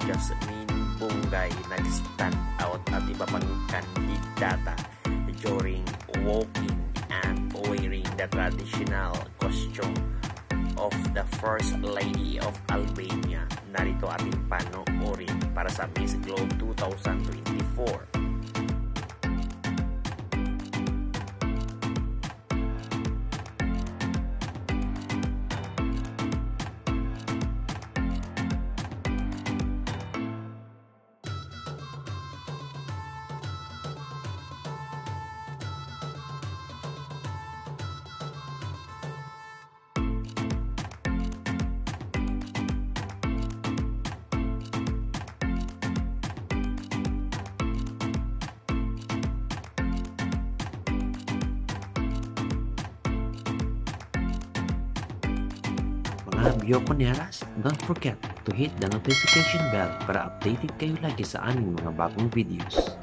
Jasmine Bungay nag-stand out at iba pang kandidata during walking and wearing the traditional costume of the First Lady of Albania. Narito ating panoorin para sa Miss Globe 2024. Mga Bioconeras, don't forget to hit the notification bell para updated kayo lagi sa aming mga bagong videos.